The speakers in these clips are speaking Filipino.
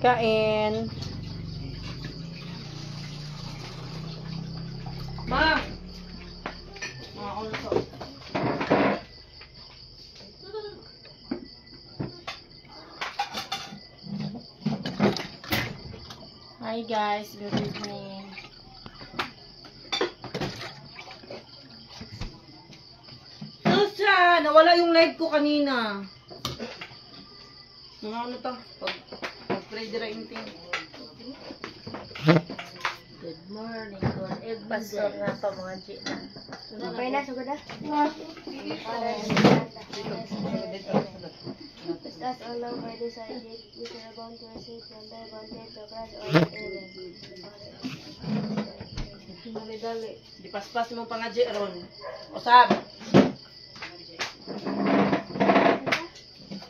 Kain. Ma! Ako na to. Hi guys, good evening. Susha! Nawala yung live ko kanina. Ano to? Pag-pray dira inting. Good morning, good evening. Pastor nga pa mga G. Okay na, sugod na. Just as all of our decided, we are bound to receive from thy bondage to Christ all amen. Dali-dali. Dipaspas mo pa nga G ron. Usab.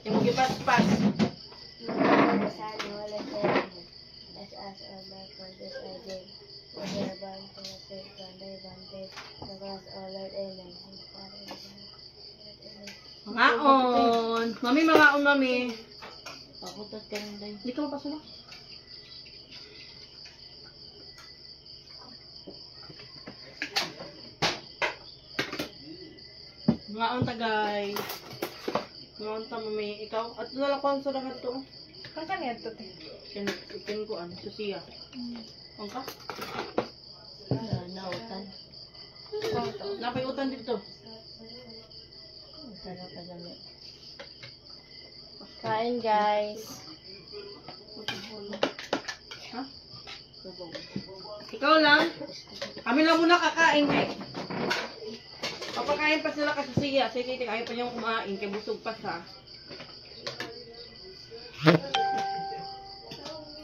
Yung gipaspas. As all my bondage I did, we are bound to receive from thy bondage to Christ all amen. Mangaon. Mami, mangaon, mami. Pakutot ka rin dahil. Hindi ka mapasok. Mangaon tagay. Mangaon ta, mami. Ikaw? At nalakon sa lahat to. Kanta niya ito, te. Ikin ko, ano? Susiya. Ang ka? Nautan. Napay utan dito. Sarap ka dami. Kain, guys. Ha? Ikaw lang? Kami lang muna kakain, eh. Papakain pa sila kasi siya. Sige, ayaw pa niyang kumain. Kaya busog pa sa.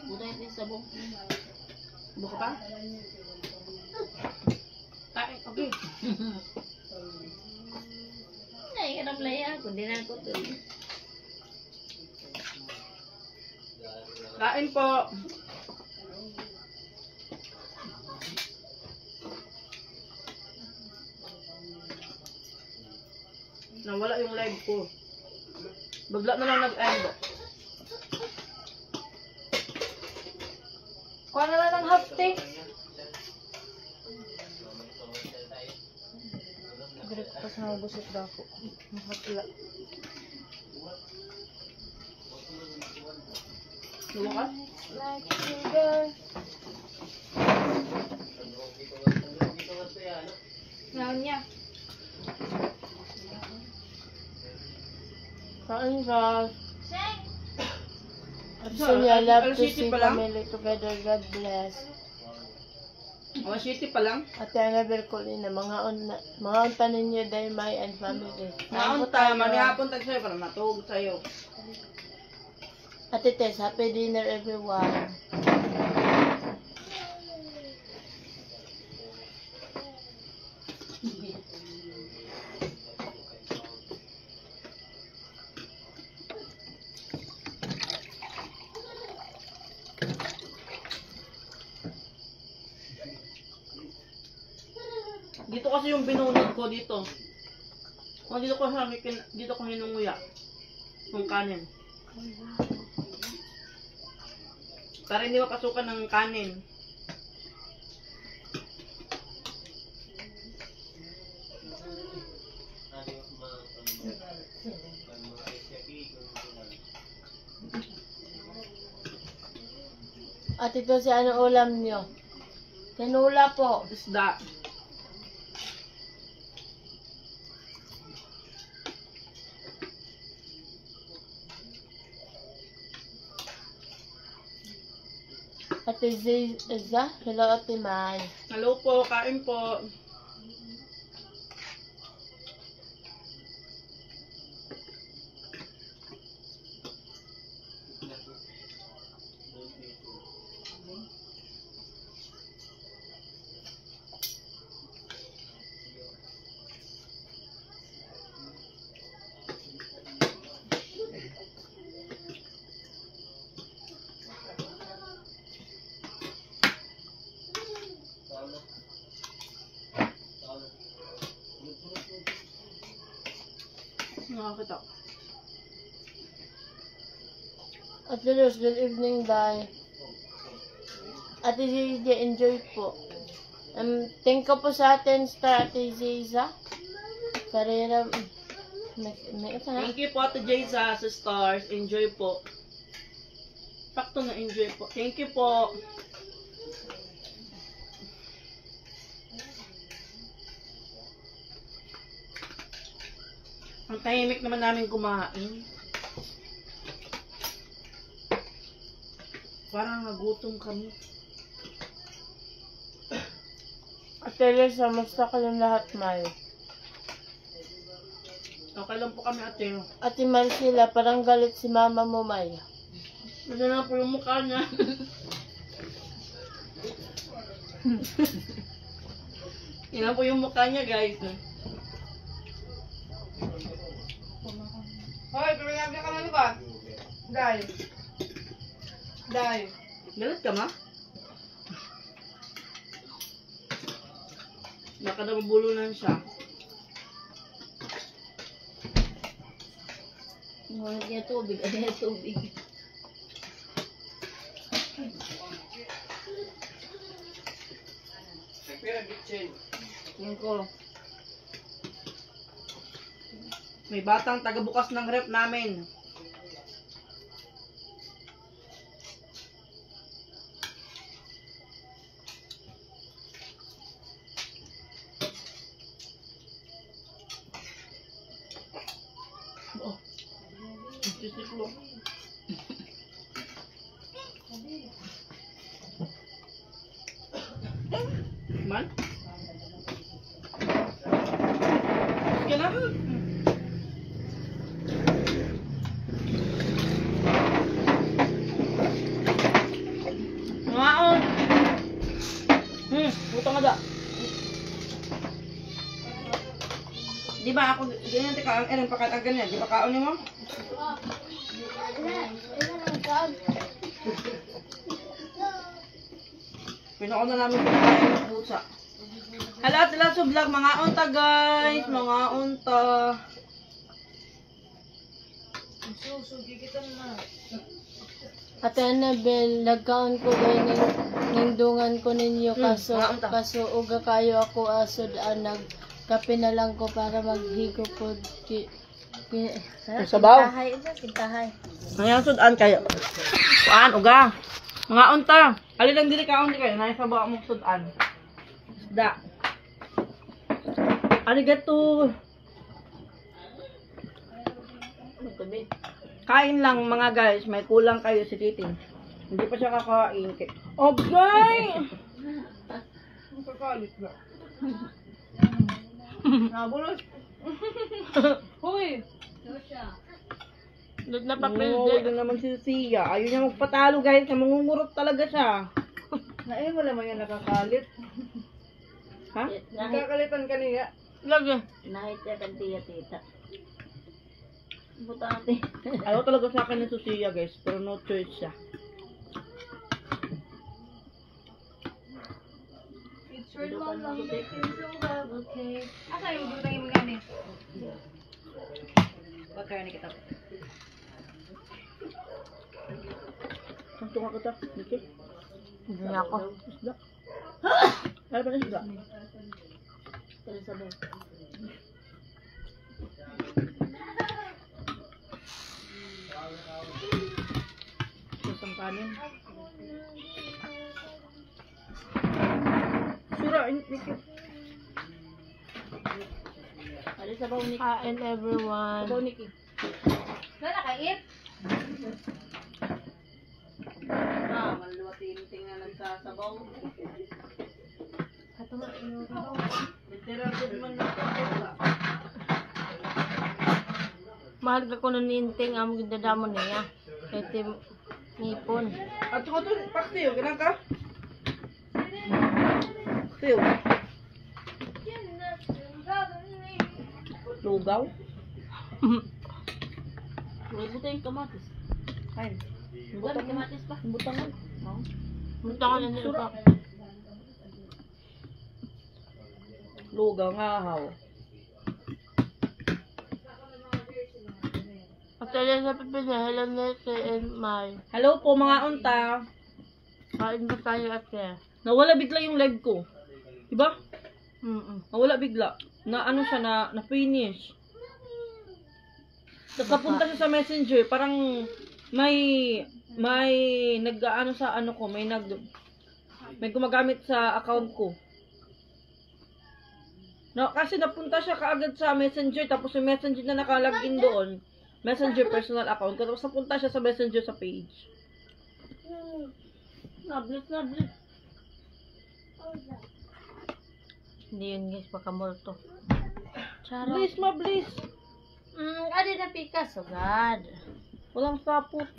Buday din sa buong. Buka pa? Kain, okay. Ay, kanap laya ako. Hindi na ako to. Kain po. Nawala yung live ko. Bagla na lang nag-end. Kuha na lang ng half, te. Dire ko pas na busot daw ako. Nakapila. Lumakas? Like sugar. Ngayon niya. Kain, guys. So, I love to Alas see 7 pa lang? family together. God bless. Alas 7 pa lang? Ate Annabel Colina, mga unta ninyo dahil my and family. Naunta, manihapon tag sa'yo para matulog sa'yo. Ate Tess, happy dinner everyone. Dito kasi yung binunod ko dito. O dito ko sa dito ko hinunguya. Yung kanin. Para hindi mapasukan ng kanin. At ito si ano ulam nyo? Tinula po. Isda. Ate Ziza, hello Ate Mai. Hello po, kain po. Nakakita. At least, good evening, Day. Ate Ziza, enjoy po. Thank you po sa atin, Star Ate Ziza. Karera, may ito na. Thank you po Ate Jayza sa stars. Enjoy po. Sakto na enjoy po. Thank you po. Ang tahimik naman namin kumain. Parang nagutom kami. Ate Lisa, musta kayong lahat, May? Okay lang po kami ate. Ate Marcela, parang galit si mama mo, May. Ano na po yung mukha niya. Yan po yung mukha niya guys. Hoy, pero nabi ka ano ba? Day. Day. Galit ka ma? Baka nabubulunan siya. Ngunit niya tubig, ano niya tubig? Yan ko. May batang tagabukas ng rep namin. Oh. Sisiklo. Man? Sige na. Ngaon. Butang nga da. Di ba ako, ganyan tika, ang erang pakatag ganyan, di ba kaon niyo mo? Pinaon na namin pinakain ng pusa. Hello, sila sa vlog, mga unta guys, mga unta. Ate Annabel, nagkaon ko kayo ng dungan ko ninyo, kaso uga kayo ako asod nagkape na lang ko para maghigo po. Sabaw. Kintahay. Ngayon sudan kayo. Kuan, uga. Mga unta. Ali lang dili kaon di kayo, naisabaw mo sudan. Isda. Arigato. Kain lang mga guys, may kulang kayo si Titing. Hindi pa siya kakain. Okay! Kakalit na. Nabulos. Hoy! Doon na Oo, ito naman si Sia. Ayaw niya magpatalo guys, mangungurot talaga siya. Nain mo naman yan nakakalit. Ha? Nakakalitan ka niya. Lagi. Nahit siya kan tiya tita. Buta ate. Ayaw talaga sa akin ni Sia guys, pero no choice siya. It's your long long okay. Asa yung butang yung mga ni? Bakit ni kita? Ang tunga kita, Niki. Hindi ako. Isda. Ano ba isda? Pero sabaw. Isang kanin. Sura, Niki. Ano sabaw ni Kain everyone. sabaw Niki. Wala ka eat? Ah, maluwating na nagsasabaw. Ato nga, Literal good man na ito. mahal ka ko nun ninting ang gindadamo niya. Kay Tim Ngipon. At saka ito, paktiyo, ganang ka? Paktiyo. Lugaw? May buta yung kamatis. Ay, Buta may kamatis pa. butangan. Oh. Munta ka na nila pa. Lugaw nga haw. Ate sa Pipina, hello Nete and Mai. Hello po mga unta. Kain ba tayo ate? Nawala bigla yung live ko. Diba? Nawala bigla. Na ano siya, na finish. Tapos napunta siya sa messenger. Parang may nag-ano sa ano ko. May gumagamit sa account ko. No, kasi napunta siya kaagad sa messenger. Tapos yung messenger na nakalagin doon. Messenger personal account. Tapos napunta siya sa messenger sa page. Nablit. Hindi yun guys, baka multo. Please, mabilis. Ano na pikas, oh God. Walang sapot.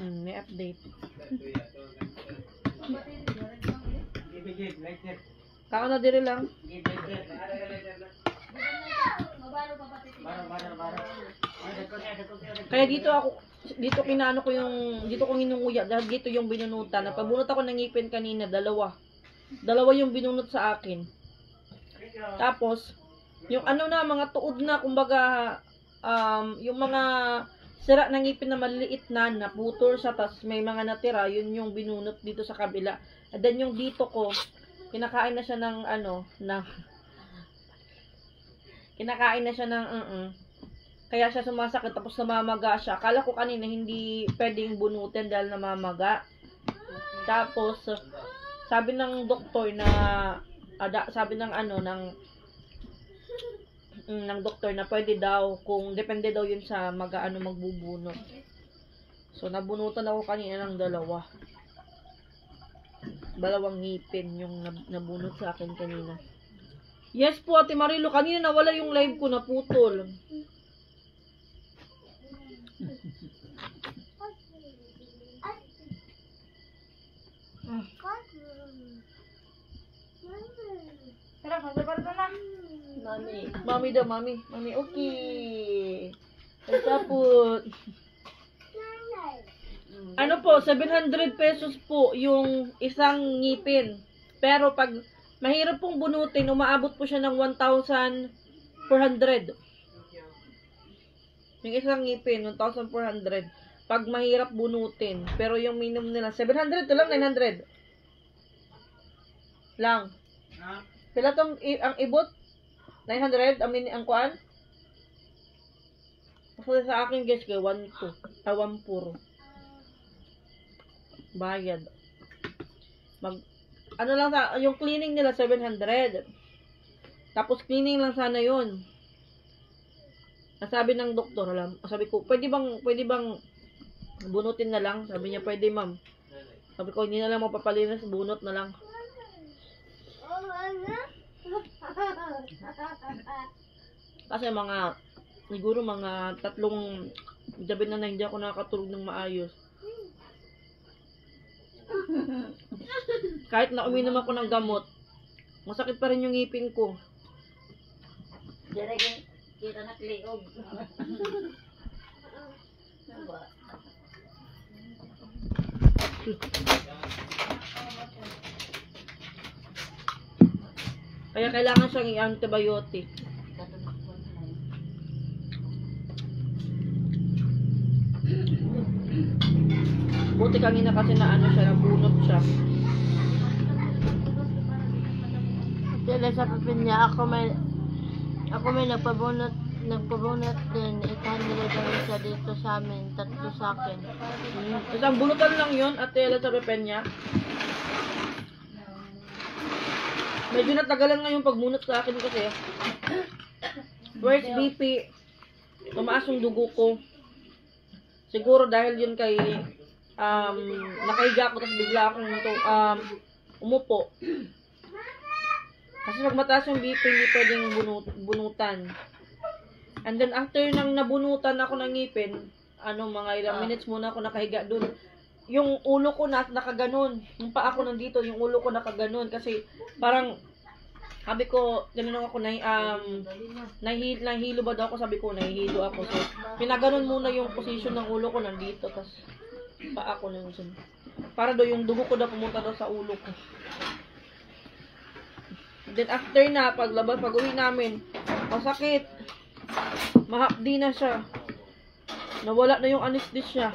May update. Kako na diri lang. Kaya dito kinaano ko dito ko hinunguya dahil dito yung binunutan. Napabunot ako ng ngipin kanina, dalawa yung binunot sa akin. Tapos, yung ano na, mga tuod na, kumbaga, yung mga sira ng ngipin na maliliit na, naputol siya, tapos may mga natira, yun yung binunot dito sa kabila. And then yung dito ko, kinakain na siya ng kaya siya sumasakit, tapos namamaga siya. Akala ko kanina hindi pwedeng bunutin dahil namamaga. Tapos, sabi ng doktor na, ng doktor na pwede daw, kung depende daw yun sa magbubunot. So, nabunutan ako kanina ng dalawang ngipin yung nabunot sa akin kanina. Yes po, Ate Marilo, kanina nawala yung live ko, naputol. Tara, magbabar ka na. Mami daw, mami. Mami, okay. Tapos, ano po, 700 pesos po yung isang ngipin. Pero pag mahirap pong bunutin, umaabot po siya ng 1,400. Yung isang ngipin, 1,400. Pag mahirap bunutin. Pero yung minimum nila, 700 to lang, 900. Lang. Sila tong, ang ibot, 900, ang kuan. Kasi sa akin guys, 1,4. Bayad. Ano lang yung cleaning nila 700. Tapos cleaning lang sana 'yon. Nasabi ng doktor, sabi ko, pwede bang bunutin na lang? Sabi niya, pwede ma'am. Sabi ko, hindi na lang mapapalinis, bunot na lang. Kasi siguro mga 3 gabi na hindi ako nakakatulog ng maayos. Kahit na uminom ako ng gamot, masakit pa rin yung ngipin ko. Direk kita na kliog. Kaya kailangan siyang i-antibiotic. Buti kanina kasi na siya, nabunot siya. Dahil sa Pipina, ako may nagpabunot din. 800 lang siya dito sa amin, 3 sa akin. Isang bunutan lang yun, Ate Ella sa Pipenya. Medyo natagalan nga yung pagbunot sa akin kasi. First BP, tumaas yung dugo ko. Siguro dahil yun kay nakahiga ako tapos bigla akong umupo. Kasi pag mataas yung BP, hindi pwedeng bunutan. And then after nang nabunutan ako ng ngipin, mga ilang minutes muna ako nakahiga dun. Yung ulo ko nakaganon. Yung paa ko nandito, yung ulo ko nakaganon. Kasi parang, sabi ko, ganun ako, nahihilo ba daw ako? Sabi ko, nahihilo ako. So, pinaganon muna yung position ng ulo ko nandito. Tapos, paa ko nandun. Para daw yung dugo ko daw pumunta daw sa ulo ko. Then after na, pag uwi namin, masakit. Mahapdi na siya. Nawala na yung anesthesia.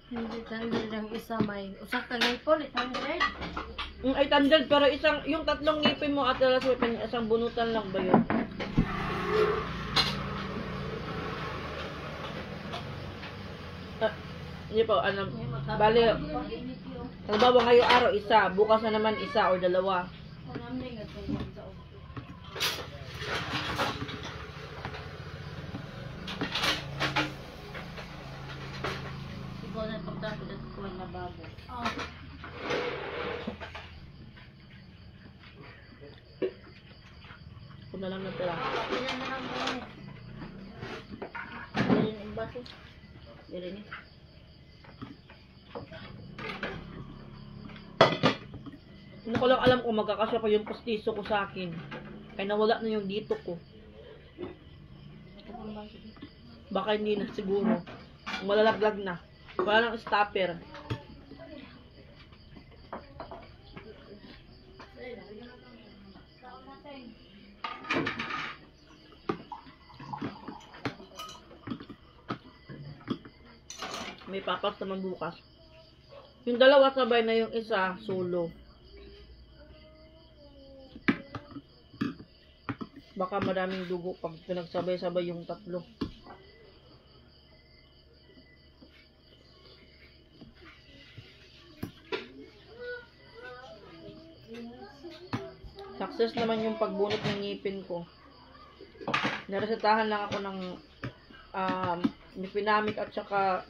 Hindi tandil ang isa may usa ka ngipon 800. 800 pero yung tatlong ngipin mo at alas isang bunutan lang ba yun? Hindi po, bali, halimbawa ngayong araw isa, bukas na naman isa o dalawa. Ikaw na pagdapat at kuwan na bago. Kung na lang natira. Ilan na lang mo. Dali na yung baso. Dali ni. Hindi ko lang alam kung magkakasya pa yung postiso ko sa akin. Kaya nawala na yung dito ko. Baka hindi na siguro. Malalaglag na. Wala nang stopper. May papas naman bukas. Yung dalawa sabay na, yung isa solo. Baka maraming dugo pag pinagsabay-sabay yung tatlo. Success naman yung pagbunot ng ngipin ko. Naresetahan lang ako ng Nifenamic at saka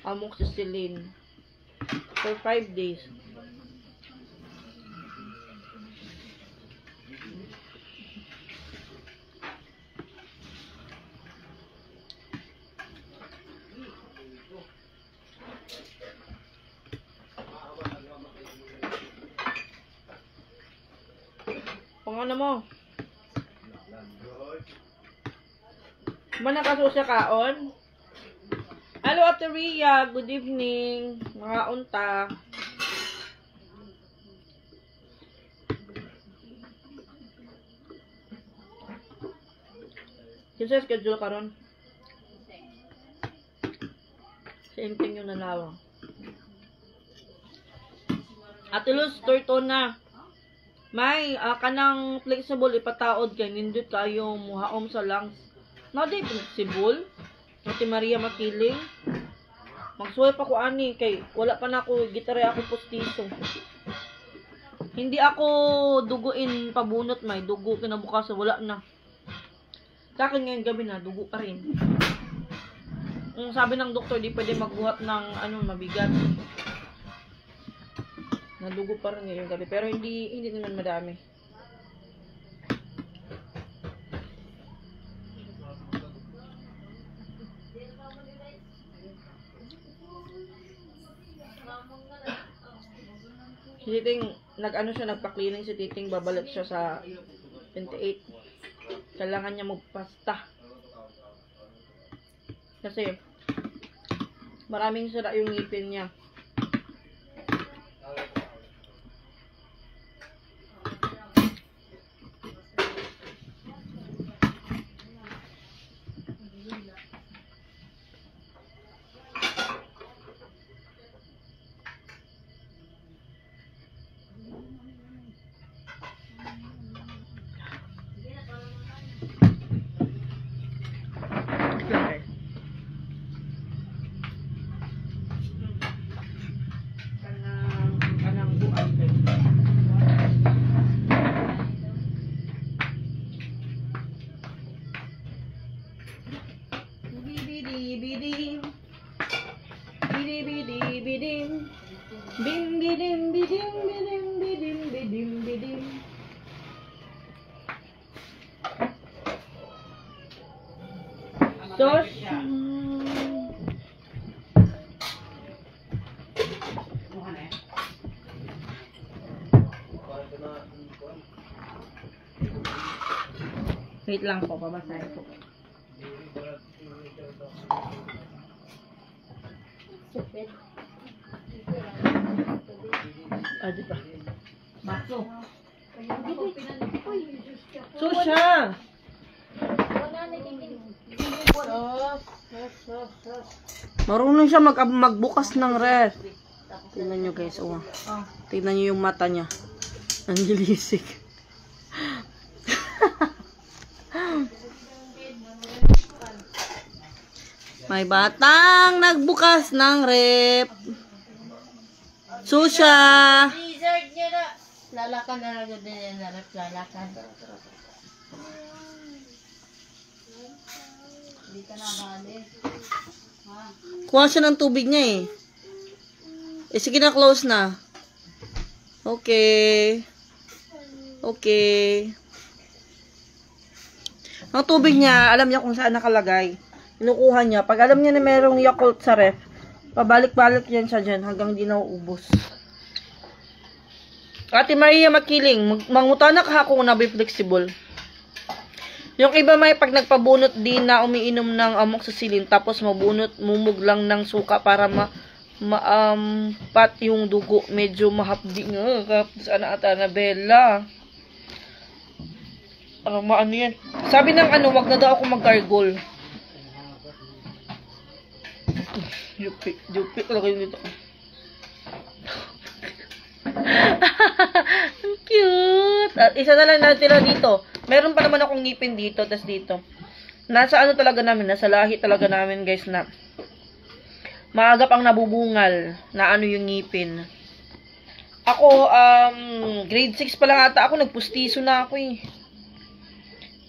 amoxicillin for 5 days. Kung ano mo? Manakasusya kaon? Hello, Ate Rhea. Good evening. Mga unta. Kinsa schedule karon? Same thing yung nalawa. Ate Luz, Tortona. May, kanang flexible ipataod kay nindot kayo muhaom sa lungs. No, di flexible. Ate Maria Makiling. Magsuway pa ko ani kay wala pa na ako gitare ako postiso. Hindi ako duguin pabunot may dugo kinabukasan wala na. Sa akin ngayon gabi na dugo pa rin. Sabi ng doktor di pwede magbuhat ng mabigat. Nadugo pa rin ngayong gabi pero hindi naman madami. Si Titing, nagpa-cleaning si Titing, babalik siya sa 28. Kailangan niya magpasta. Kasi, maraming sira yung ngipin niya. Kanang buwan. Bidi-bidi-bidim. Bidi-bidi-bidim. Bim-bidim-bidim, bidim-bidim-bidim-bidim. Sos. Wait lang po, babasahin ko. Di ba? Baso. Susya! Marunong siya magbukas ng ref. Tingnan nyo guys, oh. Tingnan nyo yung mata niya. Nangilisik. May batang nagbukas ng ref. Susya! Dessert niya na. Lalakan na lang din yan na ref. Lalakan. Hindi ka na bali. Kuha siya ng tubig niya eh. Sige na, close na. Okay. Okay. Ang tubig niya, alam niya kung saan nakalagay. Kinukuha niya. Pag alam niya na merong Yakult sa ref, pabalik-balik yan siya dyan hanggang di nauubos. Ate Maria Makiling, mangutana ka kung na be flexible. Yung iba may pag nagpabunot din na umiinom ng amoxicillin tapos mumug lang ng suka para pat yung dugo. Medyo mahapdi nga. Kapos ata Annabella. Ano yan? Sabi ng wag na daw ako mag-gargle. Jupi talaga yun dito. Ang cute. At isa na lang natira dito. Meron pa naman akong ngipin dito, tas dito. Nasa talaga namin, nasa lahi talaga namin guys na maagap ang nabubungal na yung ngipin. Ako, grade 6 pa lang ata ako, nagpustiso na ako eh.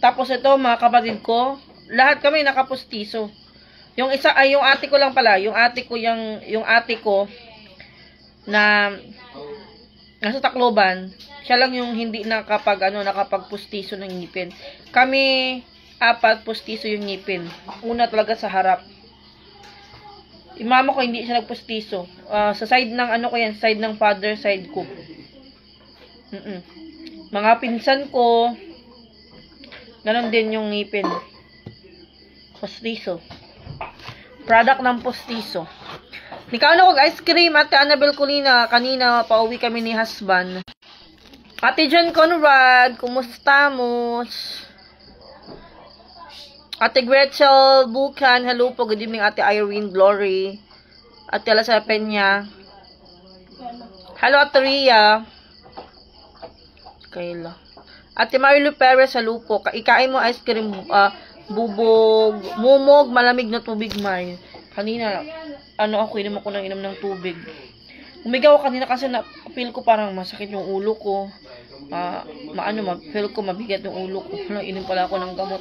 Tapos ito, mga kapatid ko, lahat kami nakapustiso. Yung isa, yung ate ko lang pala, yung ate ko na nasa Tacloban, siya lang yung hindi nakapagpustiso ng ngipin. Kami, 4 pustiso yung ngipin. Una talaga sa harap. Yung mama ko hindi siya nagpustiso. Sa side ng side ng father side ko. Mga pinsan ko, ganon din yung ngipin. Pustiso. Product ng pustiso. Nikaw na ko ice cream, Ate Annabel Colina. Kanina, pauwi kami ni husband. Ate John Conrad, kumusta mo? Ate Gretchel Bukan, hello po. Good evening, Ate Irene Glory. Ate Alasa Peña. Hello, Ate Ria. Kayla. Ate Marilu Perez, hello po. Ikain mo ice cream, bubog, mumog, malamig na tubig, Mar. Kanina, inom ako ng tubig. Umigaw kanina kasi feel ko parang masakit yung ulo ko. Feel ko mabigat yung ulo ko. Inom pala ako ng gamot.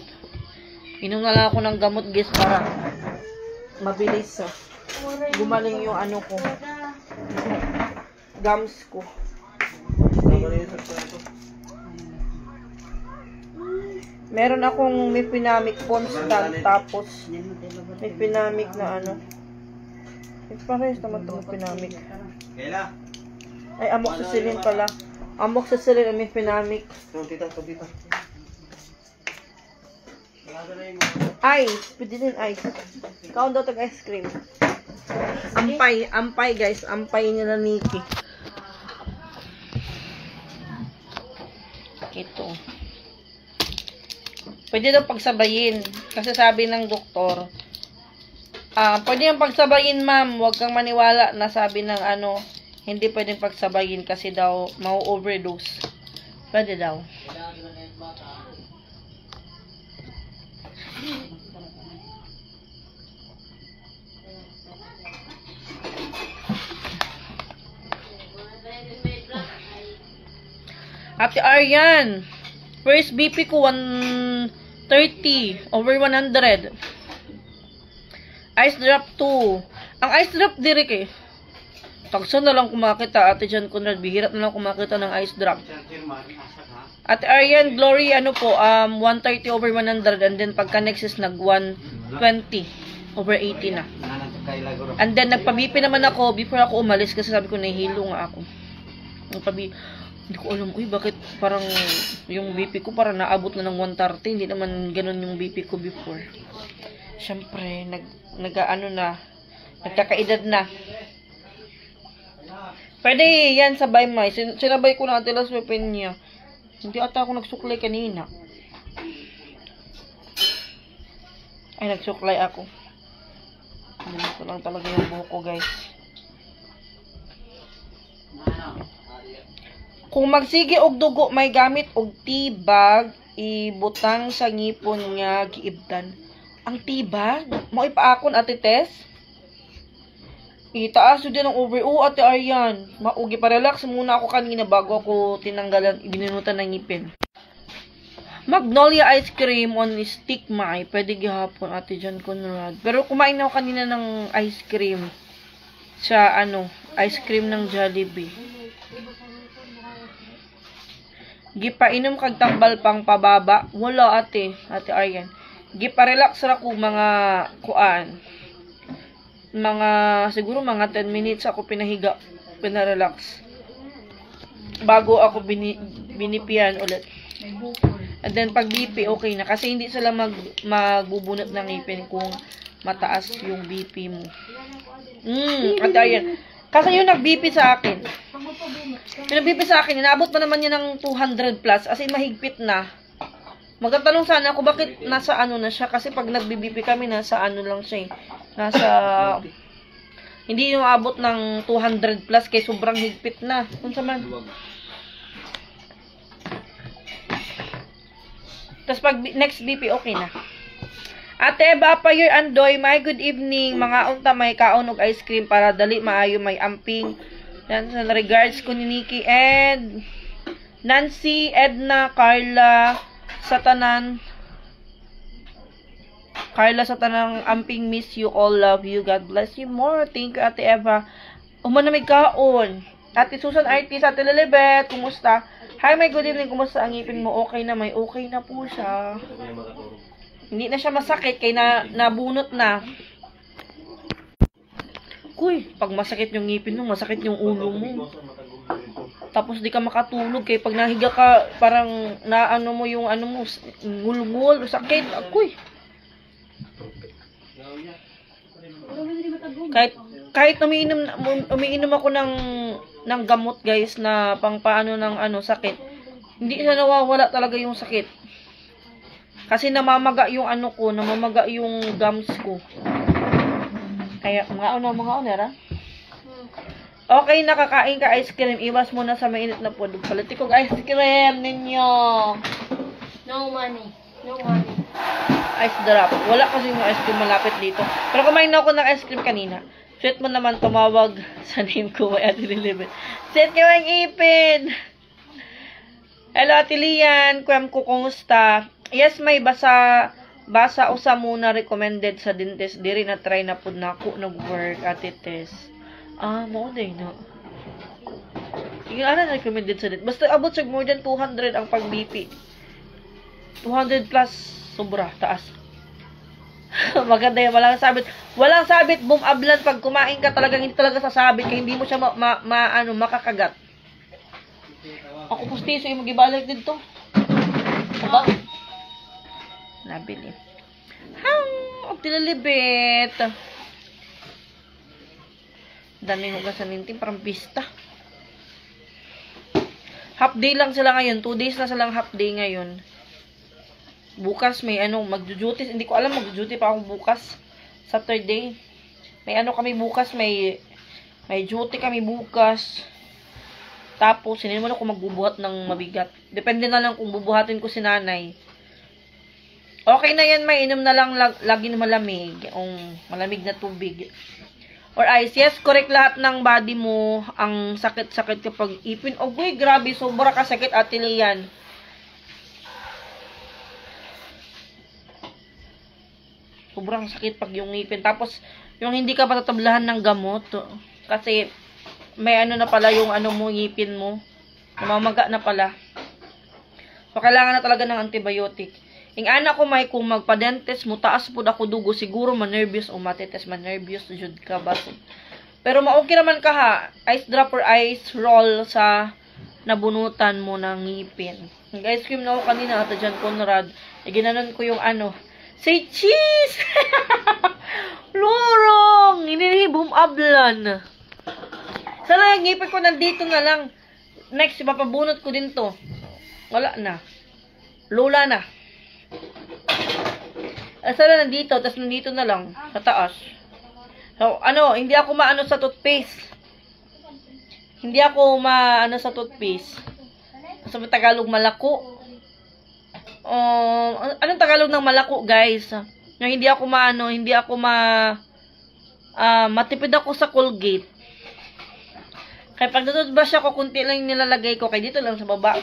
Inom na lang ako ng gamot, guys, para mabilis gumaling yung ko. Gums ko. Meron akong Mefenamic constant, tapos Mefenamic na Parehas naman ito Mefenamic. Ay, amoxicillin pala. Amoxicillin at Mefenamic. Ice. Pwede din ice. Kaon daw tag ice cream. Ampay guys. Ampay nila Nikki. Ito. Pwede daw pagsabayin. Kasi sabi ng doktor, pwede yung pagsabayin, ma'am. Huwag kang maniwala na sabi ng hindi pwedeng pagsabayin kasi daw mau-overdose. Pwede daw. Ate Aryan, first BP ko 130 over 100. Ice drop 2. Ang ice drop direk eh. Tagsa na lang kumakita, Ate Jan Conrad, bihirap na lang kumakita ng ice drop. Ate Aryan, Glory, 130 over 100, and then pagka next is nag 120 over 80 na. And then nagpa-BP naman ako before ako umalis kasi sabi ko nahihilo nga ako. Hindi ko alam, bakit parang yung BP ko parang naabot na ng 130, hindi naman ganun yung BP ko before. Siyempre, nagkakaedad na. Pwede yan, sabay may. Sinabay ko na Ate Las Peña. Hindi ata ako nagsuklay kanina. Ay, nagsuklay ako. Ganito lang talaga yung buhok ko, guys. Kung magsige og dugo, may gamit og tibag, ibutang sa ngipon nga giibdan. Ang tibag? Mo ipaakon, Ate Tess? Itaas yun din ang over. Oo, Ate Aryan. Maugi pa relax muna ako kanina bago ako tinanggalan, ibinunutan ng ngipin. Magnolia ice cream on stick, may. Pwede gihapon, Ate John Conrad. Pero kumain na ako kanina ng ice cream. Sa ice cream ng Jollibee. Gipainom kag tambal pang pababa. Wala, Ate Aryan. Gipa-relax ra ko mga kuan. Siguro mga 10 minutes ako pinahiga, pinarelax. Bago ako binipian ulit. And then pag BP, okay na. Kasi hindi sila magbubunot ng ngipin kung mataas yung BP mo. Ate Aryan. Kasi yung nag-BP sa akin. Yung nag-BP sa akin, inaabot pa naman niya ng 200 plus. As in, mahigpit na. Magtatanong sana ako bakit nasa na siya. Kasi pag nag-BP kami, nasa lang siya eh. Hindi yung abot ng 200 plus kaya sobrang higpit na. Kung saman. Tapos pag next BP, okay na. Ate, Bapayer Andoy, my good evening. Mga unta may kaon og ice cream para dali maayo may amping. Yan, sa regards ko ni Nikki and Nancy, Edna, Carla, sa tanang amping, miss you all, love you, God bless you more. Thank you, Ate Eva. Umanamig kaon. Ate Susan Artis, Ate Lilibet, kumusta? Hi, my good evening, kumusta ang ngipin mo? Okay na, may okay na po siya. Hindi na siya masakit, kaya nabunot na. Kuy, pag masakit yung ngipin mo, masakit yung ulo mo. Tapos di ka makatulog, kaya pag nahiga ka, parang mo yung mo, ngul-ngul, sakit. Kuy. Kahit umiinom ako ng gamot, guys, na pangpaano ng sakit, hindi siya nawawala talaga yung sakit. Kasi namamaga yung namamaga yung gums ko. Kaya, mga onera. Okay, nakakain ka ice cream. Iwas muna sa mainit na food. Paliti kong ice cream ninyo. No money. Ice drop. Wala kasi yung ice cream malapit dito. Pero kumain na ako ng ice cream kanina. Sweet mo naman tumawag sa name ko. May Ate Lilibet. Sweet ka ang ipin. Hello, Ate Lian. Kuwam ko, kumusta? Yes, may basa usa muna recommended sa dentist. Diri na try na pud nako nag-work, Ate Tess. Mo day no. Tingala na recommended sa dentist. Basta abot sa more than 200 ang pag-BP. 200 plus sobra taas. Maganda yan, walang sabit boom ablan pag kumain ka talagang hindi talaga sasabit kaya hindi mo siya makakagat. Ako pustiso yung magibalik dito. Aba? Nabili. Tililibit. Daming hugasan nintin, parang pista. Half day lang sila ngayon. 2 days na silang half day ngayon. Bukas may magjo-duty. Hindi ko alam, magjo-duty pa ako bukas. Saturday. May kami bukas, may duty kami bukas. Tapos, hindi naman ako magbubuhat ng mabigat. Depende na lang kung bubuhatin ko si nanay. Okay na yan, may inom na lang lagi na malamig. Malamig na tubig. Or ice. Yes, correct lahat ng body mo. Ang sakit-sakit kapag ipin. Uy, grabe. Sobra kasakit, Ate Lian. Sobrang sakit pag yung ipin. Tapos, yung hindi ka patatablahan ng gamot. Kasi, may na pala yung mo, ngipin mo. Namamaga na pala. So, kailangan na talaga ng antibiotic. Yung anak ko may kung magpa-dentist mo, taas po ako dugo, siguro ma-nervous o matites, ma-nervous, jud ka ba? Pero ma-okay naman ka ha. Ice drop or ice roll sa nabunutan mo ng ngipin. Nag-ice cream na ako kanina, Ate John Conrad. Ginanon ko yung say cheese! Lorong! Inilibom ablan. Sana yung ngipin ko nandito na lang. Next, ipapabunot ko din to. Wala na. Lola na. Sana nandito, tapos nandito na lang. Sa taas. So, hindi ako maano sa toothpaste. Hindi ako maano sa toothpaste. Sa Tagalog, malako. Anong Tagalog ng malako, guys? Yung hindi ako matipid ako sa Colgate. Kaya pag natutbrush ako, kunti lang yung nilalagay ko. Kaya dito lang sa baba.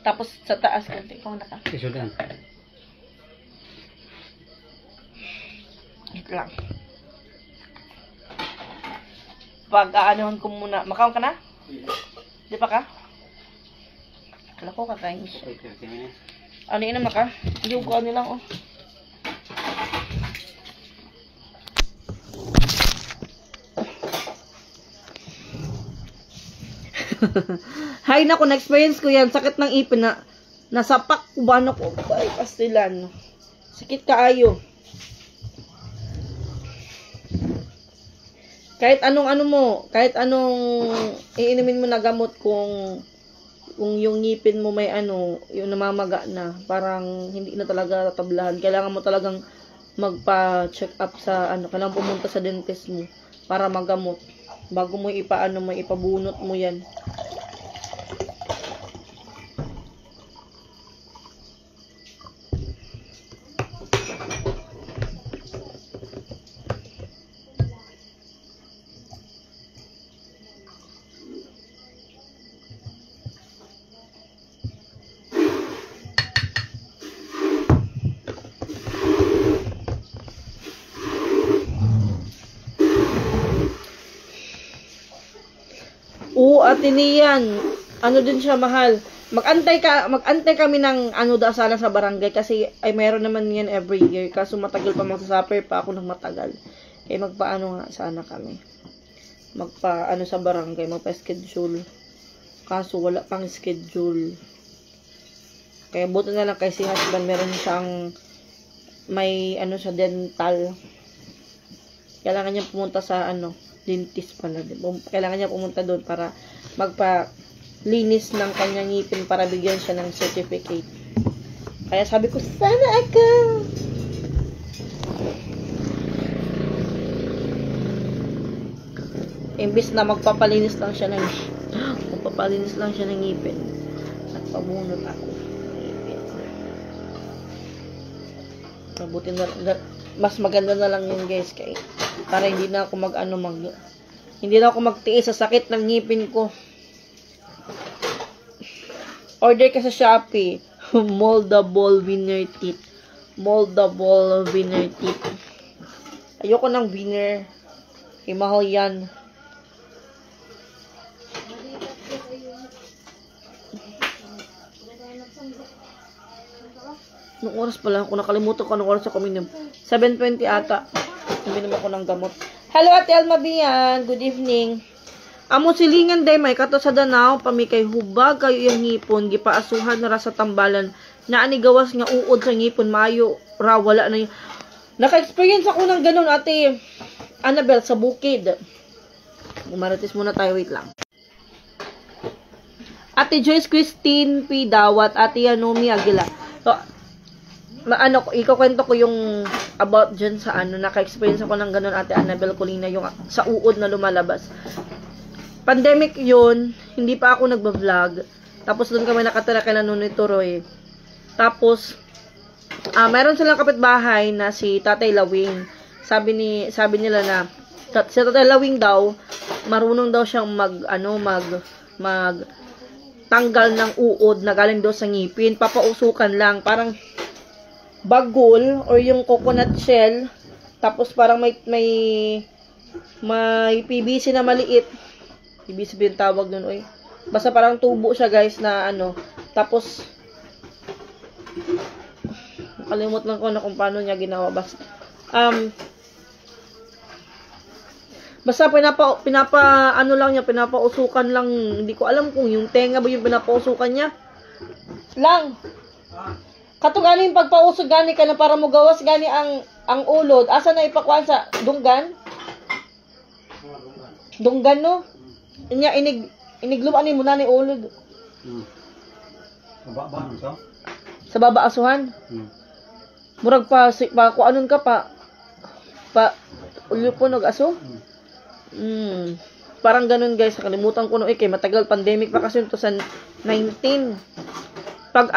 Tapos sa taas, kunti. Kung naka. Isudan. Ito lang. Pag-aanohan ko muna. Makaon ka na? Di pa ka? Kala ko kakain siya. Ano yun naman ka? Yugo nilang, oh. Hay nako, na-experience ko yan. Sakit ng ipin na nasapak ko ba na ko. Ay, pastilan. Sakit kaayo. Kahit anong kahit anong iinumin mo na gamot kung yung ngipin mo may yung namamaga na, parang hindi na talaga tatablahan. Kailangan mo talagang magpa-check up sa kailangan pumunta sa dentist mo para magamot bago mo ipabunot mo yan. Ate Nian, din siya, mahal. Mag-antay kami ng sana sa barangay kasi ay meron naman yan every year. Kaso matagal pa, magsasuffer pa ako ng matagal. Eh magpaano nga sana kami. Sa barangay, magpa-schedule. Kaso wala pang schedule. Kaya buti na lang kay si husband, meron siyang may sa dental. Kailangan niya pumunta sa dentist pala. Kailangan niya pumunta doon para magpa-linis ng kanyang ngipin para bigyan siya ng certificate. Kaya sabi ko, sana ako. Imbis na magpapalinis lang siya ng ngipin. At pabunot ako ng ngipin. Mabuti na, mas maganda na lang yun, guys, kay para hindi na ako hindi na ako magtiis sa sakit ng ngipin ko. Order ka sa Shopee. Moldable winner teeth. Moldable winner teeth. Ayoko ng winner. Mahal yan. Nung oras pala, kung nakalimutan ko anong oras ako minom. 7:20 ata. Uminom ako ng gamot. Hello, Ate Alma Bian. Good evening. Amo silingan day may kato sa Danao, pamikay hubag kayo yung ngipon, gipaasuhan na ra sa tambalan. Na ani gawas nga uod sa ngipon, mayo ra wala na yun. Naka-experience ako ng ganun, Ate Annabel, sa bukid. Umaratis muna tayo, wait lang. Ate Joyce Christine P. Dawat, Ate Yanomi Aguila. So, ikukwento ko yung about dyan sa naka-experience ako ng ganun, Ate Annabel Colina, yung sa uod na lumalabas. Pandemic yun, hindi pa ako nagba-vlog. Tapos doon kami nakatira kay Nunoy Toroy. Tapos, meron silang kapitbahay na si Tatay Lawing. Sabi nila na, si Tatay Lawing daw, marunong daw siyang tanggal ng uod na galing daw sa ngipin. Papausukan lang, parang bagol or yung coconut shell, tapos parang may PVC na maliit. PVC ba yung tawag nun, oy? Basta parang tubo siya, guys, na tapos nakalimot lang ko na kung paano niya ginawa. Basta pinapausukan lang. Hindi ko alam kung yung tenga ba yung pinapausukan niya lang. Kato gani yung pagpausog gani ka na para mo gawas gani ang ulod. Asa na ipakuan sa dunggan? Dunggan, no? Inya iniglumanin mo na ni ulod. Sa baba asuhan? Murag pa kuanon ka pa. Ulyo-punog aso? Parang ganun guys, nakalimutan ko kay matagal pandemic pa kasi ito sa 19. Pag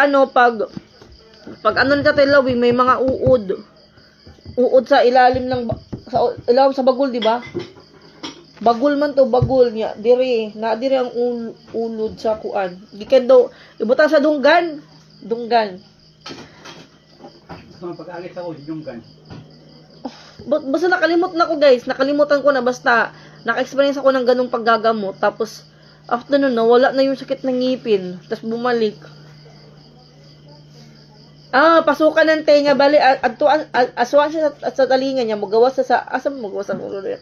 nito Lawi, may mga uod. Uod sa ilalim ng sa bagul, di ba? Bagul man to, bagul niya. Dire ang ulod sa kuan. Gikan daw ibutan sa dunggan. Pag-agit ako dunggan. Basta nakalimutan ko na basta naka-experience ako ng ganung paggagamot tapos after nun nawala na yung sakit ng ngipin tapos bumalik. Pasukan ng tenga bali aswan siya sa talingan niya magawas sa asam magawas ang ulo niya.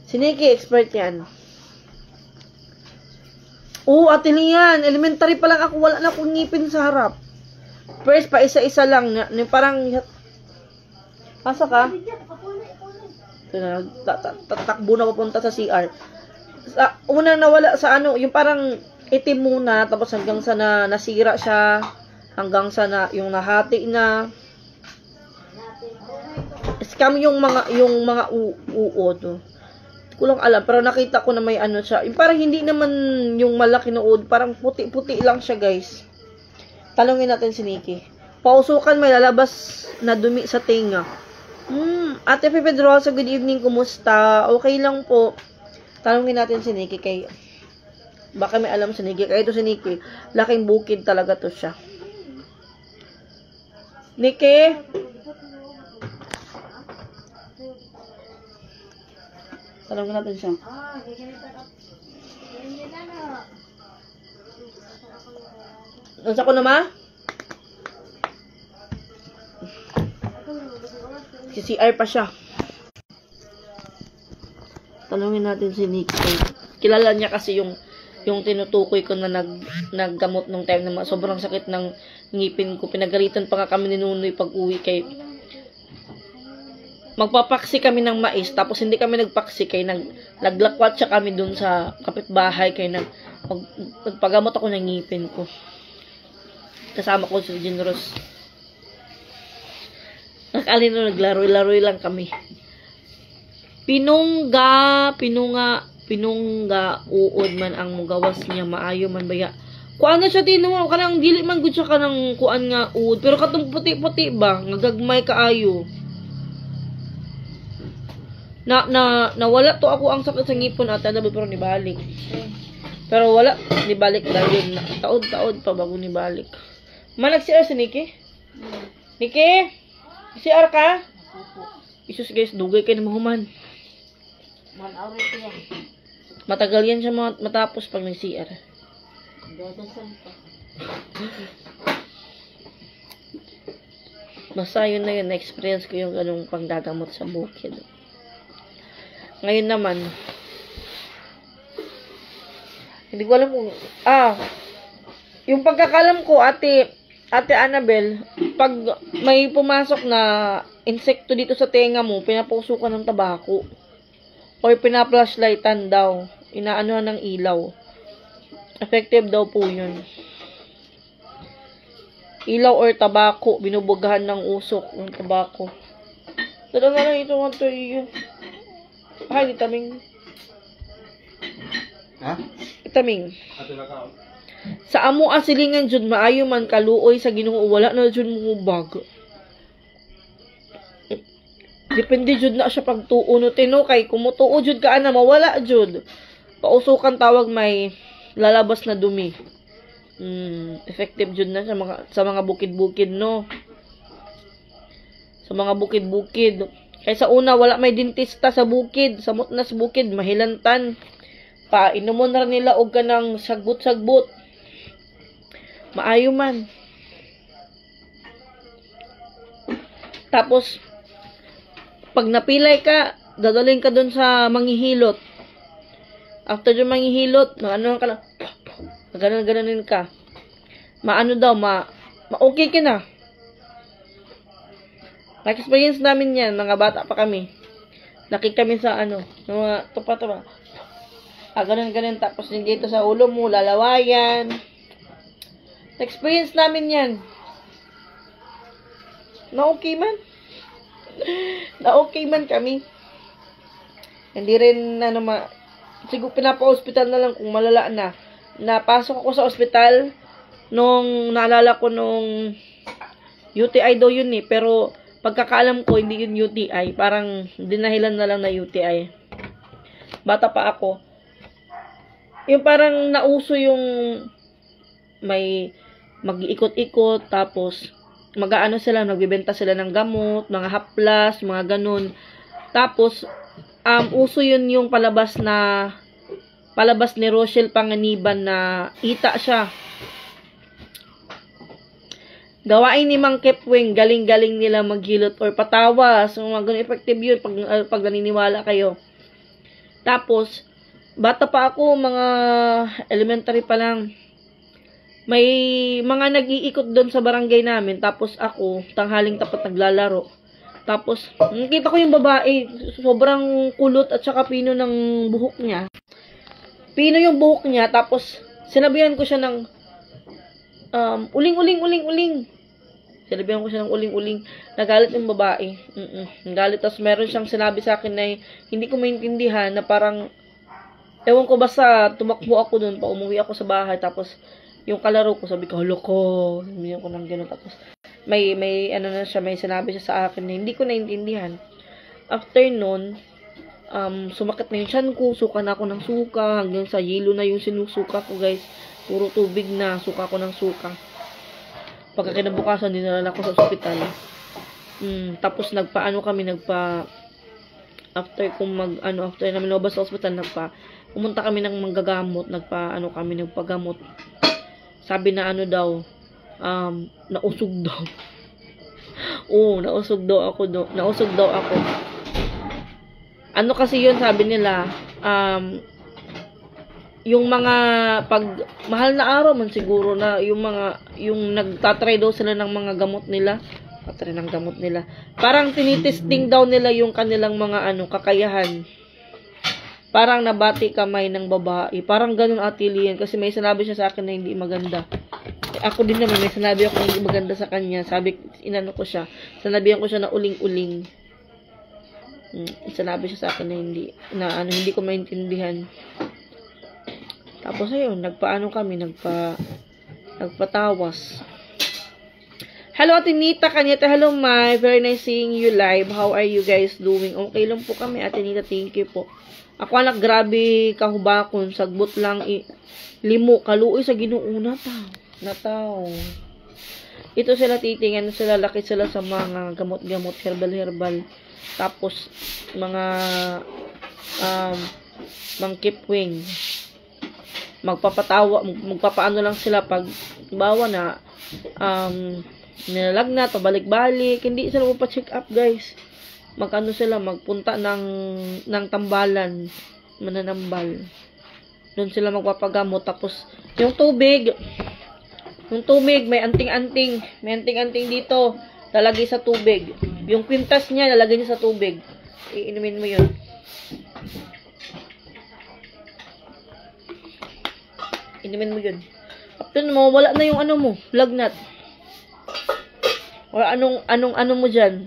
Siniki expert yan. Ate Lian, elementary pa lang ako wala na akong ngipin sa harap. First, pa isa-isa lang. Parang, asa ka? Tatakbo na papunta sa CR. Unang nawala sa yung parang itim muna, tapos hanggang sa nasira siya, hanggang sa yung nahati na. Scam yung mga uod. Ko lang alam, pero nakita ko na may siya. Yung parang hindi naman yung malaki na uod, parang puti-puti lang siya, guys. Talungin natin si Nikki. Pausukan may lalabas na dumi sa tenga. Ate Pedro, sa good evening, kumusta? Okay lang po. Talungin natin si Nikki kay baka may alam si Nikki. Kaya ito si Nikki, laking bukid talaga to siya. Nikki? Talungin natin siya. Nasa ko na ma? Si CR pa siya. Tanungin natin si Nick. Kilala niya kasi yung tinutukoy ko na naggamot nung time na sobrang sakit ng ngipin ko. Pinagalitan pa nga kami ni Nunoy pag uwi kay magpapaksi kami ng mais tapos hindi kami nagpaksi kay naglakwat siya kami dun sa kapitbahay kay nagpagamot ako ng ngipin ko. Kasama ko si Generous. Nakalino naglaro-laro lang kami. Pinungga uod man ang mugawas niya maayo man baya. Kuan na siya tinuo kanang dili man gud siya kanang kuan nga uod pero katong puti-puti ba ngagagmay kaayo. Nawala to ako ang sakit sa ngipon ata na pero nibalik. Pero wala nibalik dahil taod-taod pa bago nibalik. Manag-CR si Nikki? Nikki? CR ka? Isus guys, dugay kayo na mahuman. Matagal yan siya matapos pag nag-CR. Basta yun na yun, na-experience ko yung ganung panggagamot sa bukid. Ngayon naman, hindi ko alam kung, yung pagkakalam ko, Ate Annabel, pag may pumasok na insekto dito sa tenga mo, pinapausukan ng tabako. Or pinaplushlightan daw. Inaanuhan ng ilaw. Effective daw po yun. Ilaw or tabako, binubugahan ng usok ng tabako. Dala na lang ito yun. Di taming. Ha? Taming. Sa amo asilingan jud maayo man kaluoy sa Ginoo wala na jud mo bag. Depende jud na siya pagtuo no tino kay kumutuo jud ka ana mawala jud. Pausukan tawag may lalabas na dumi. Effective jud na sa mga bukid-bukid no. Sa mga bukid-bukid. Kay sa una wala may dentista sa bukid, samot na sa bukid mahilantan. Inomon na nila og kanang sagbot-sagbot. Maayo man. Tapos, pag napilay ka, dadalhin ka dun sa manghihilot. After yung manghihilot, maano ka lang, maganon-ganonin ka. Maano daw, ma-okay ka na. Na-experience namin yan, mga bata pa kami. Nakik kami sa mga tupa-tupa. Ganon-ganon, tapos dito sa ulo mo, lalawayan. Na-experience namin yan. Na okay man. Na okay man kami. Hindi rin, siguro pinapa-hospital na lang kung malala na. Napasok ako sa ospital nung naalala ko nung UTI daw yun eh. Pero pagkakaalam ko, hindi yun UTI. Parang dinahilan na lang na UTI. Bata pa ako. Yung parang nauso yung may mag-iikot-ikot, tapos mag-aano sila, nagbibenta sila ng gamot, mga haplas, mga ganun. Tapos, uso yun yung palabas ni Rochelle Panganiban na ita siya. Gawain ni Mang Kepwing, galing-galing nila maghilot or patawa. So, mga ganun effective yun pag naniniwala kayo. Tapos, bata pa ako, mga elementary pa lang. May mga nag-iikot doon sa barangay namin. Tapos ako, tanghaling tapat naglalaro. Tapos, nakita ko yung babae. Sobrang kulot at saka pino ng buhok niya. Pino yung buhok niya. Tapos, sinabihan ko siya ng uling. Sinabihan ko siya ng uling. Nagalit yung babae. Nagalit. Tapos meron siyang sinabi sa akin na hindi ko maintindihan na parang, ewan ko basta tumakbo ako doon, umuwi ako sa bahay. Tapos, yung kalaro ko, sabi ko, halo ko. Sabi ko ng gano'n. Tapos, may sinabi siya sa akin na hindi ko naintindihan. After nun, sumakit na yung tiyan ko, suka na ako ng suka, hanggang sa yelo na yung sinusuka ko, guys. Puro tubig na, suka ko ng suka. Pagkakinabukasan, dinala ko sa ospital. Tapos, after namin lumabas sa ospital, pumunta kami ng manggagamot, nagpagamot. Sabi na nausog daw. Oo, nausog daw ako. Ano kasi yun, sabi nila, yung mga, pag mahal na araw man siguro na, yung nagtatry daw sila ng mga gamot nila, parang tinitesting daw nila yung kanilang mga kakayahan. Parang nabati kamay ng babae. Parang ganun atilian. Kasi may sinabi siya sa akin na hindi maganda. Ako din naman, may sinabi ako na hindi maganda sa kanya. Sinabihan ko siya na uling-uling. Sinabi siya sa akin na hindi ko maintindihan. Tapos ayun, nagpatawas. Hello, Ate Nita, Kanyeta. Hello, Mai. Very nice seeing you live. How are you guys doing? Okay lang po kami, Ate Nita. Thank you po. Ako anak, grabe kahubakon. Sagbot lang, limo. Kaluoy sa ginuuna nataw. Ito sila titingan sila. Laki sila sa mga gamot-gamot. Herbal. Tapos, mga Kipwing. Magpapaano lang sila pag bawa na nilalagnat, pabalik-balik. Hindi sila magpa-check up, guys. Magpunta ng tambalan, mananambal. Doon sila magpapagamot. Tapos, yung tubig, may anting-anting dito, lalagay sa tubig. Yung kwintas niya, lalagay niya sa tubig. Iinumin mo yun. After mo, wala na yung lagnat. Or anong mo dyan.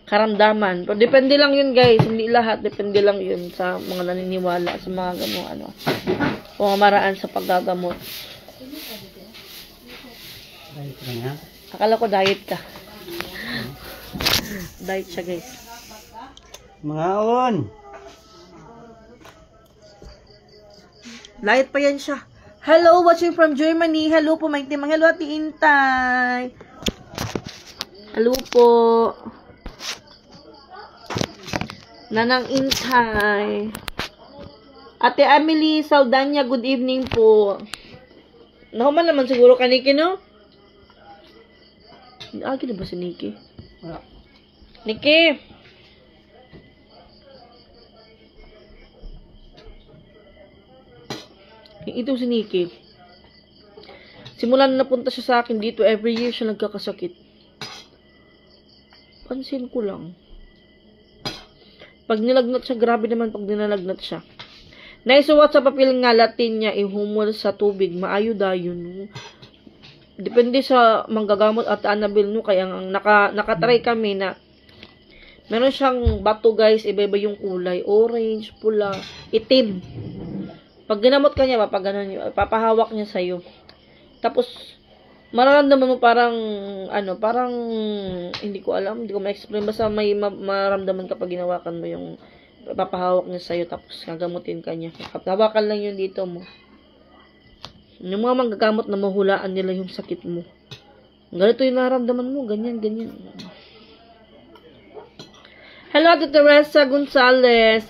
Karamdaman. Pero depende lang yun, guys. Hindi lahat. Depende lang yun sa mga naniniwala, sa mga pamamaraan sa paggagamot. Diet lang yan. Akala ko diet ka. Diet siya, guys. Mga on! Diet pa yan siya. Hello, watching from Germany. Hello po, Mike Timang. Hello, Ate Intay. Hello po. Nanang Intay. Ate Emily Saldanya, good evening po. Nahuman naman siguro ka, Nikki, no? Agi na ba si Nikki? Wala. Nikki! Ito si Nikki. Simula na napunta siya sa akin dito, every year siya nagkakasakit. Pansin ko lang. Pag nilagnat siya, grabe naman pag dinalagnat siya. Naisuwat sa papel nga Latin niya, ihumol sa tubig, maayo dayon. depende sa manggagamot at Annabelle no, kaya ang nakatry kami na meron siyang bato guys, iba-iba yung kulay, orange, pula, itim. Pag ginamot ka niya, papahawak niya sa'yo. Tapos, mararamdaman mo parang, parang, hindi ko alam, hindi ko ma-explain, basta may maramdaman kapag ginawakan mo yung papahawak niya sa'yo, tapos gagamutin ka niya. Hawakan lang yun dito mo. Yung mga manggagamot na mahulaan nila yung sakit mo. Ganito yung nararamdaman mo, ganyan, ganyan. Hello, Ate Teresa Gonzalez.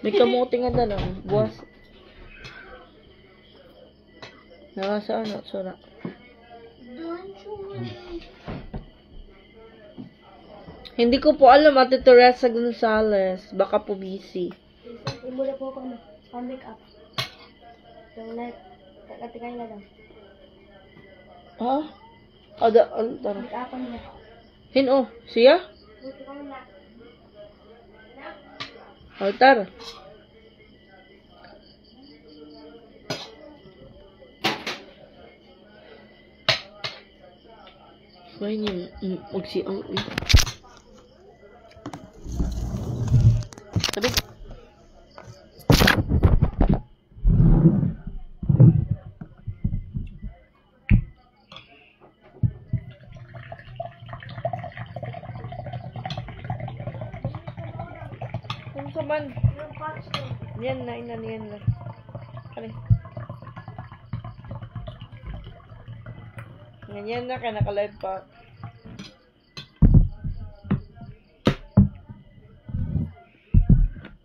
May kamote nga na lang. Buwas. Nakasaan na, sura. Hindi ko po alam, Ate Teresa Gonzalez. Baka po busy. Imula po ako na make up. Yung night, katikay na lang. Ha? Tara. Make up niya. Hino, siya? Altar. May niyo, magsiang, sabi. Kung saman. Yan na, yan na. Kali. Ganyan na, kaya naka-live pa.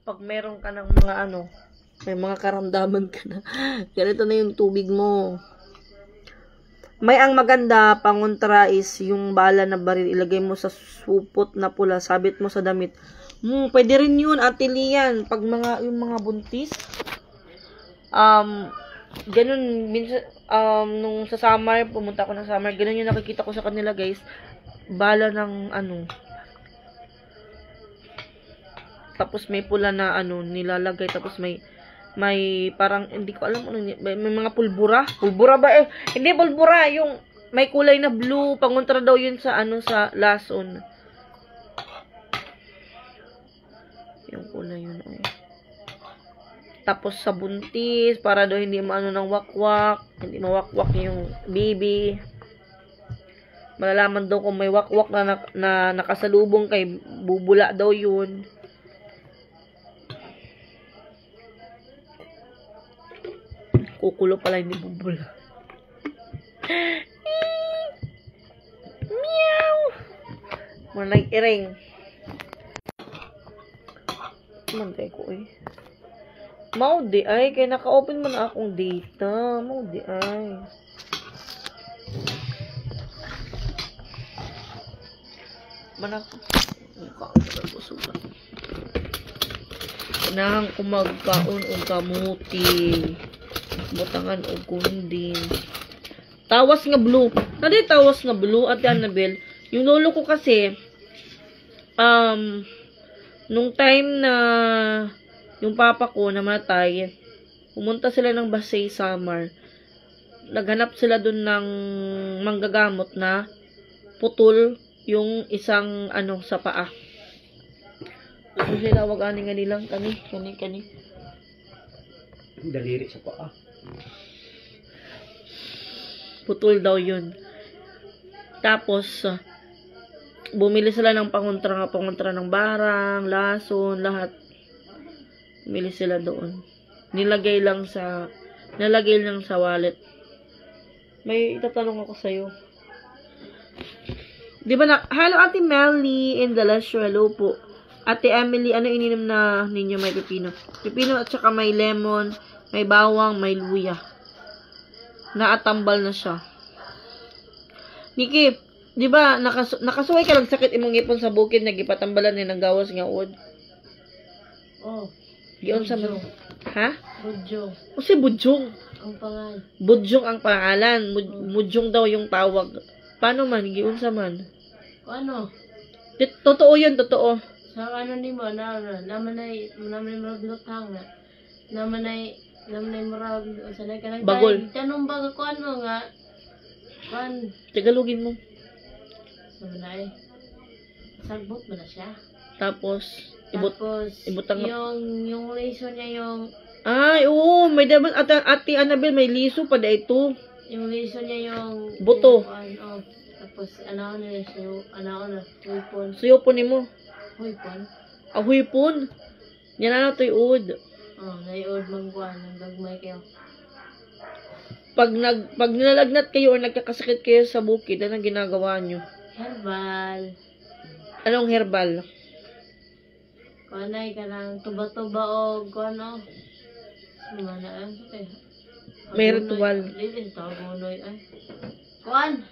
Pag meron ka ng mga may mga karamdaman ka na, ganito na yung tubig mo. May ang maganda, pangontra is yung bala na baril, ilagay mo sa supot na pula, sabit mo sa damit. Pwede rin yun, Ate Lian, pag yung mga buntis. Ganun, minsan, nung sa summer, pumunta ako ng summer, ganun yung nakikita ko sa kanila, guys. Bala ng, tapos may pula na, nilalagay, tapos may parang, hindi ko alam, may mga pulbura. Pulbura ba eh? Hindi pulbura, yung, may kulay na blue, pangontra daw yun sa, sa lason. Yung kulay yun, Tapos sa buntis, para daw hindi maano ng wakwak, hindi mawakwak yung baby. Malalaman daw kung may wakwak na nakasalubong kay bubula daw yun. Kukulo pala, hindi bubula. Meow! Manay iring. Mantay ko Maudi ay, kaya naka-open mo na akong data. Maudi ay. Manak. Kanahan ko magkaon o kamuti. Butangan o kundin. Tawas nga blue. Nadi tawas nga blue, Ate Annabelle. Yung lolo ko kasi, nung time na yung papa ko namatay, pumunta sila ng Basay Samar. Naghanap sila dun ng manggagamot na putol yung isang sa paa. So sila wag ani nga nilang kani. Daliri sa paa. Putol daw yun. Tapos bumili sila ng pangontra ng barang, lason, lahat. Bumili sila doon. Nilagay lang sa wallet. May itatanong ako sa'yo. Di ba hello Ate Melly in the last show. Hello po. Ate Emily, ano ininom na ninyo? May pipino. Pipino at saka may lemon, may bawang, may luya. Naatambal na siya. Niki, di ba nakasuway ka lang sakit imong ipon sa bukid, nagipatambalan ni nagawas nga uod? Oh. Giyon sa man. Ha? Budyo. O si Budyong. Ang pangal. Budyong ang pangalan. Mudyong daw yung tawag. Paano man? Giunsa man? Ano? Totoo yun, totoo. Sa ano ni mo, naman ay marag lutang na. Naman ay marag, sanay ka ng Bagol. Tanong baga ko ano nga, Tagalogin mo. naman ay, sagbot mo na siya. Tapos, Tapos, ibutang mo. yung reason niya Ay, oo. May dapat, ate Annabel, may liso pa da ito. yung reason niya yung Buto. tapos, ano na siya, ano na, huipon. Suyo po ni mo. Huipon? Ahoy pon. Yan na to'y ud. Naiod mangguan, ng gagmay kayo. Pag nilalagnat kayo or nagkakasakit kayo sa bukid, anong ginagawa nyo? Herbal. Anong herbal? Kanay ka ng tuba-tuba o kano. Sumana ay. May ritual. Dili ta gunoy ay. Kuan.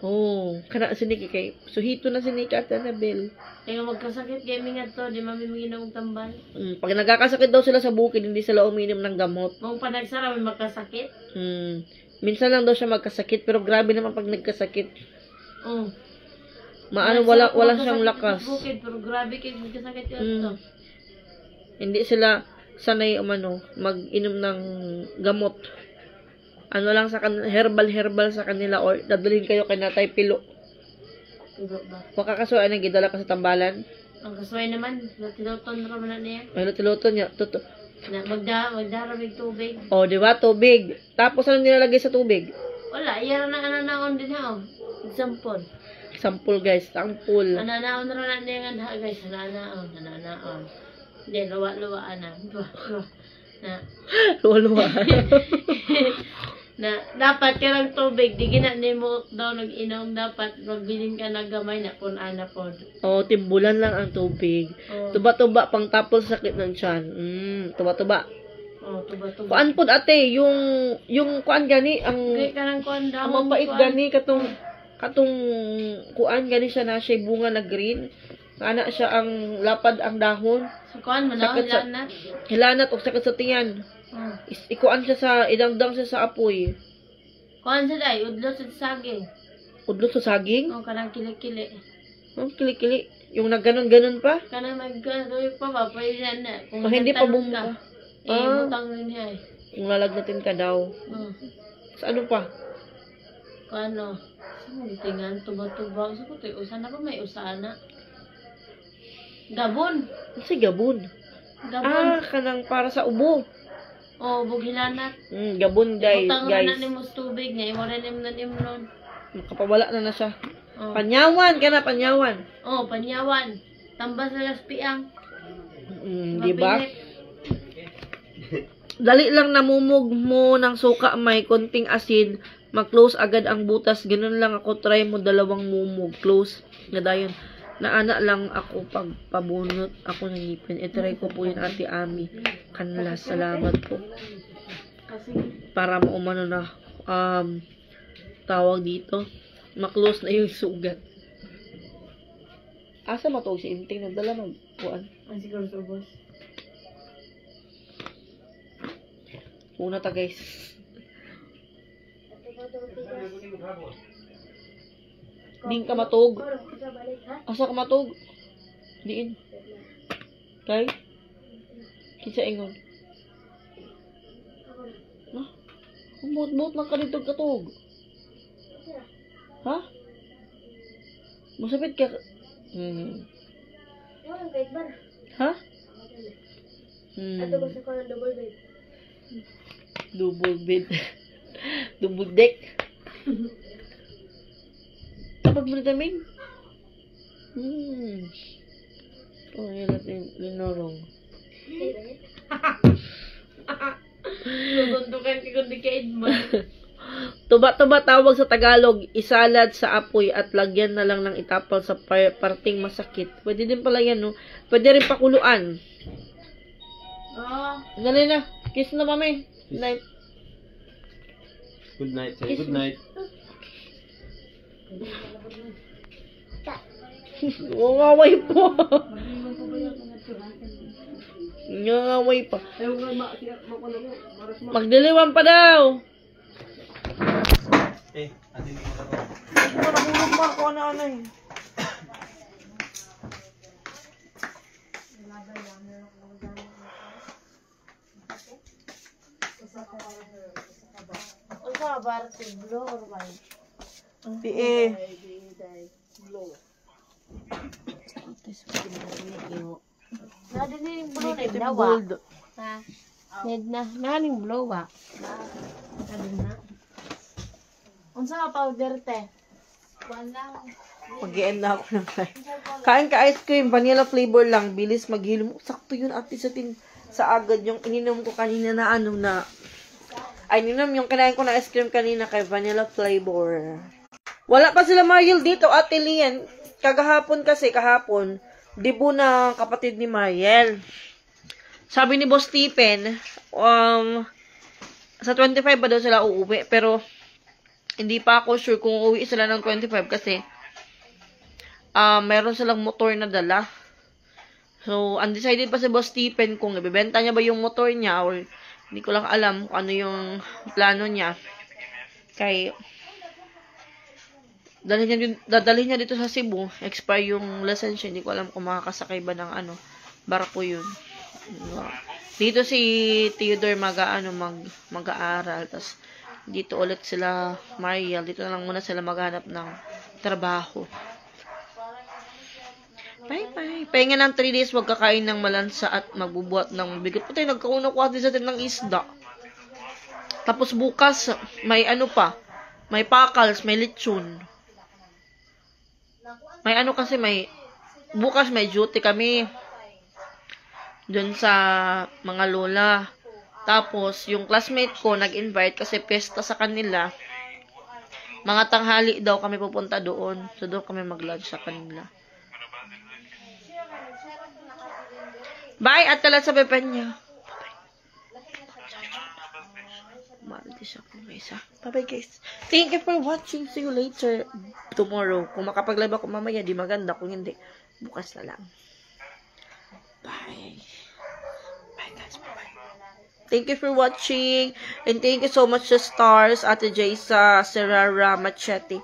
Oo. Kana siniki kay suhito na siniki at Annabel. Kaya magkasakit gaming ato, di mamiminom tambal. Pag nagkakasakit daw sila sa bukid, hindi sila uminom ng gamot. Mong panagsara may magkasakit. Minsan lang daw siya magkasakit, pero grabe naman pag nagkasakit. Oh. Maano, wala siyang lakas. Bukid, pero grabe kay magkasakit yun to. Hindi sila sanay mag-inom ng gamot. Ano lang sa kanila, herbal sa kanila, or dadalhin kayo kay Natay Pilo. Diba ba? Makakasuan ang gidala ka sa tambalan. Ang kasway naman, tinuton naman na niya. Ay, tiluto niya. Na magdaramig tubig. O, di ba? Tubig. Tapos ano nilalagay sa tubig? Wala, iyan na ananaon din ha. Example. Sampul, guys. Sampul. Ananaon na niya nga guys. Ananaon. Hindi, luwa-luwaan na. Luwa-luwa. Na dapat ka ng tubig, di ginanimo daw nag-inom, dapat magbilin ka ng gamay na kung ana po. O, timbulan lang ang tubig. Oh. Tuba-tuba, pang tapos sakit ng tiyan. Tuba-tuba. Oh, tuba-tuba. Kuan pod ate, yung kuan gani, ang Kaya ka ng kuan daw. ang mapait gani, katong kuan gani siya na siya bunga na green. Ana siya ang lapad ang dahon. So kuan mo daw, Sakit sa- hilanat. Hilanat o sakit sa tiyan. Oh. Ikuan siya sa, idangdang siya sa apoy. Kuan sa day, udlot sa saging. Udlot sa saging. Oh, kanang kili-kili. Kili-kili. Yung nagganon-ganon pa. Kanang nagkaroy pa ba, pwede yan na. Kung Hindi pa nagtanong bumuka. butang rin niya eh. Kung lalagnatin ka daw. Sa ano pa? Kano? Saan tingnan, tuba-tuba. Sa kutoy, usana pa may usana. Gabon. Kasi gabon. Gabon. Kanang para sa ubo. Oh, bughilanat. Gabon, guys. Utang na ni mo sa tubig niya. Iwala ni mo na ni mo nun. Makapawala na siya. Oh. Panyawan ka na, panyawan. Oh, panyawan. Tambas na laspiang. Di ba? Dali lang namumog mo ng suka, may konting asin, mag-close agad ang butas. Ganun lang ako, try mo 2 mumog. Close. Nadayon. Naana lang ako pag pabunot ako ng ngipin. I-try ko po yun, Ate Ami. Kanla, salamat po. Para maumano na, tawag dito. Ma-close na yung sugat. Asa matog si Inting? Nagdala mag-kuan. Ang siguro sa boss. Una ta, guys. Ding ka matog. Asa ka matog? Diin. Kay? Kinsa ingon? Ha? Umot-mot man ka dito katog. Ha? Masapit ka. Ha? Ato gusto ko ng double bed. Double bed. Double deck. Tapos mo na taming? Oh, yun natin. Linorong. Tutuntukan ka kundi ka Edmond. Tuba-tuba tawag sa Tagalog, isalad sa apoy at lagyan na lang ng itapal sa parting masakit. Pwede din pala yan, no? Pwede rin pakuluan. Dali na. Kiss na, mami. Night. Good night. Say good night. Wawaway po. Ngaway pa. Magdiliwan pa daw. Nahulog pa ako ano eh. Ang kabar, blue or white? Di Nadinig blue na dawa. Ha? Need na. Naning blue wa. Nadin na. Unsa nga powder te? Wala. Mag-i-end na ako ng live. Kain ka ice cream, vanilla flavor lang, bilis maghilom. Sakto yun ate sa agad yung ininom ko kanina na ano na ay ininom yung kinain ko na ice cream kanina kay vanilla flavor. Wala pa sila Mariel dito, Ate Lian. Kahapon, dibu na kapatid ni Mariel. Sabi ni Boss Stephen, sa 25 ba daw sila uuwi, pero hindi pa ako sure kung uuwi sila ng 25 kasi meron silang motor na dala. So, undecided pa si Boss Stephen kung ibebenta niya ba yung motor niya or hindi ko lang alam kung ano yung plano niya. Kay dadalhin niya dito sa Cebu, expire yung lisensya, hindi ko alam kung makakasakay ba ng barko yun. Dito si Theodore mag-aaral, tas dito ulit sila Mariel, dito na lang muna sila maghanap ng trabaho. Bye. Pahinga ng 3 days, wag kakain ng malansa at magbubuhat ng bigot. Patay, nagkauna ko sa atin ng isda. Tapos bukas, may may pakals, may lechon. May kasi bukas may duty kami dun sa mga lola. Tapos, yung classmate ko nag-invite kasi pesta sa kanila. Mga tanghali daw kami pupunta doon. So, doon kami mag-lunch sa kanila. Bye! At talat sa bepen niya. Marites ako guys ha. Bye guys. Thank you for watching. See you later tomorrow. Kung makapag-live ako mamaya, di maganda. Kung hindi, bukas na lang. Bye. Bye guys. Bye. Thank you for watching. And thank you so much sa stars, Ate Jaysa, Serrara, Machete.